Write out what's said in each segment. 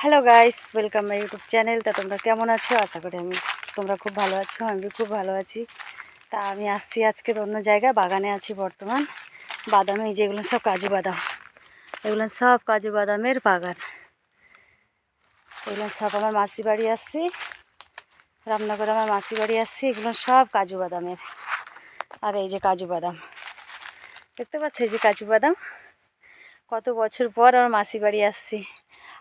Hello guys, welcome my YouTube channel. তা তোমরা কেমন আছো? আশা করি তোমরা খুব ভালো আছো। আমি খুব ভালো আছি। তা আমি আসছি আজকে অন্য জায়গায়, বাগানে আছি বর্তমান। বাদাম, এই যেগুলো সব কাজু বাদাম, এগুলো সব কাজু বাদামের বাগান। এগুলো সব আমার মাসি বাড়ি আসছি, রামনগরে আমার মাসি বাড়ি আসছি। এগুলো সব কাজু বাদামের। আর এই যে কাজু বাদাম দেখতে পাচ্ছ, এই যে কাজু বাদাম। কত বছর পর আমার মাসি বাড়ি আসছি,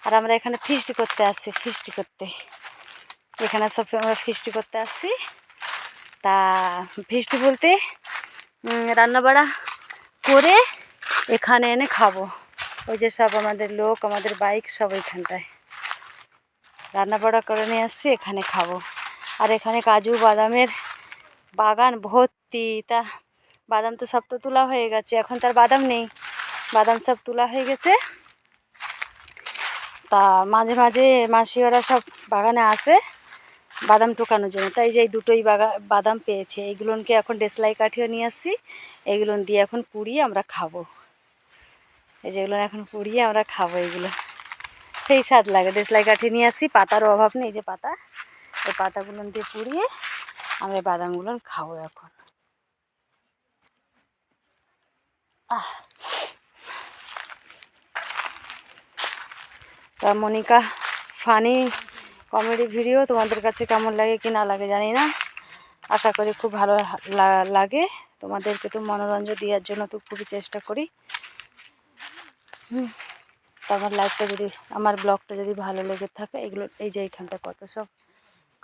আর আমরা এখানে ফিস্ট করতে আসছি। ফিস্ট করতে এখানে সব আমরা ফিস্ট করতে আসছি। তা ফিস্ট বলতে রান্নাবাড়া করে এখানে এনে খাবো। ওই যে সব আমাদের লোক, আমাদের বাইক সব ওইখানটায় রান্নাবাড়া করে নিয়ে আসছি, এখানে খাবো। আর এখানে কাজু বাদামের বাগান ভর্তি। তা বাদাম তো সব তো তোলা হয়ে গেছে, এখন তার বাদাম নেই, বাদাম সব তোলা হয়ে গেছে। তা মাঝে মাঝে মাসি ওরা সব বাগানে আসে বাদাম টোকানোর জন্য। তাই যে এই দুটোই বাদাম পেয়েছে, এইগুলোকে এখন দেশলাই কাঠিও নিয়ে আসছি। এইগুলো দিয়ে এখন পুড়িয়ে আমরা খাবো। এই যেগুলো এখন পুড়িয়ে আমরা খাবো, এগুলো সেই স্বাদ লাগে। দেশলাই কাঠি নিয়ে আসছি, পাতারও অভাব নেই। যে পাতা, এই পাতাগুলো দিয়ে পুড়িয়ে আমরা বাদামগুলো খাবো এখন। তা মনিকা ফানি কমেডি ভিডিও তোমাদের কাছে কেমন লাগে কি না লাগে জানি না। আশা করি খুব ভালো লাগে। তোমাদেরকে তো মনোরঞ্জন দেওয়ার জন্য তো খুবই চেষ্টা করি। তো আমার লাইফটা যদি, আমার ব্লগটা যদি ভালো লেগে থাকে, এগুলো এই যে এইখানটা কত সব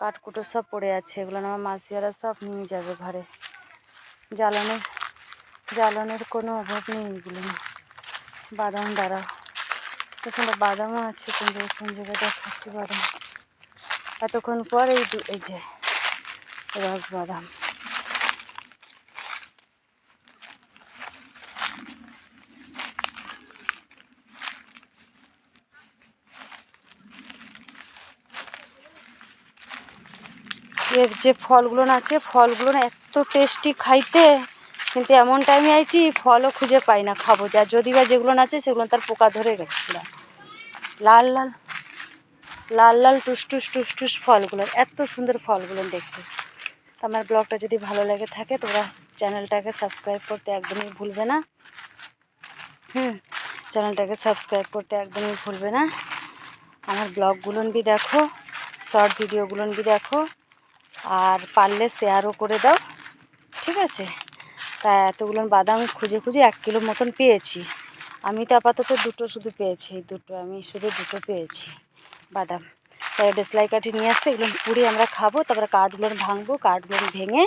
কাঠকুটো সব পড়ে আছে, এগুলো আমার মাসিয়ারা সব নিয়ে যাবে ঘরে। জ্বালানোর কোনো অভাব নেই। এগুলো বাদাম দ্বারা, এখানে বাদামও আছে, কোন জায়গায় দেখাচ্ছি বাদাম। এতক্ষণ পর এই যে রস বাদাম। এর যে ফলগুলো আছে, ফলগুলো এত টেস্টি খাইতে, কিন্তু এমন টাইমে আইছি ফলও খুঁজে পাই না খাবো। যা যদি বা যেগুলো আছে সেগুলো তার পোকা ধরে গেছে। পুরা লাল লাল লাল লাল টুস টুস ফলগুলো, এত সুন্দর ফলগুলো দেখতে। আমার ব্লগটা যদি ভালো লেগে থাকে, তোমরা চ্যানেলটাকে সাবস্ক্রাইব করতে একদমই ভুলবে না। চ্যানেলটাকে সাবস্ক্রাইব করতে একদমই ভুলবে না। আমার ব্লগগুলো বি দেখো, শর্ট ভিডিওগুলো বি দেখো, আর পারলে শেয়ারও করে দাও, ঠিক আছে? তা এতগুলো বাদাম খুঁজে 1 কিলো মতন পেয়েছি। আমি তো আপাতত দুটো শুধু পেয়েছি, আমি শুধু দুটো পেয়েছি বাদাম। তাই দেশলাই কাঠি নিয়ে আসছে, এগুলো পুড়ে আমরা খাবো। তারপরে কাঠগুলো ভাঙবো, কাঠগুলো ভেঙে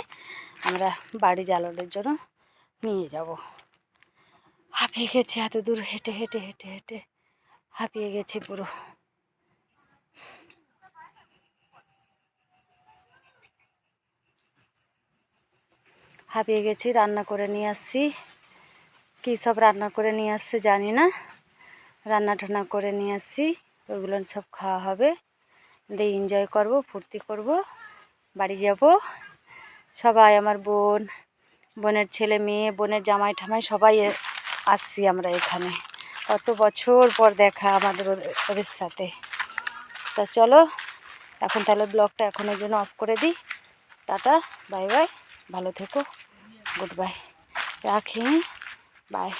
আমরা বাড়ি জ্বালানোর জন্য নিয়ে যাব। হাঁপিয়ে গেছি, এত দূর হেঁটে হেঁটে হেঁটে হেঁটে হাঁপিয়ে গেছি পুরো। হাঁপিয়ে গেছি। রান্না করে নিয়ে আসছি, কী সব রান্না করে নিয়ে আসছে জানি না। রান্না টান্না করে নিয়ে আসছি, ওইগুলো সব খাওয়া হবে, দিয়ে এনজয় করব, ফুর্তি করব, বাড়ি যাব সবাই। আমার বোনের ছেলে মেয়ে, বোনের জামাই ঠামাই সবাই আসছি আমরা এখানে। কত বছর পর দেখা আমাদের ওদের সাথে। তা চলো এখন তাহলে ব্লগটা এখনের জন্য অফ করে দিই। টাটা, বাই বাই, ভালো থেকো, গুড বাই, রাখি, বাই।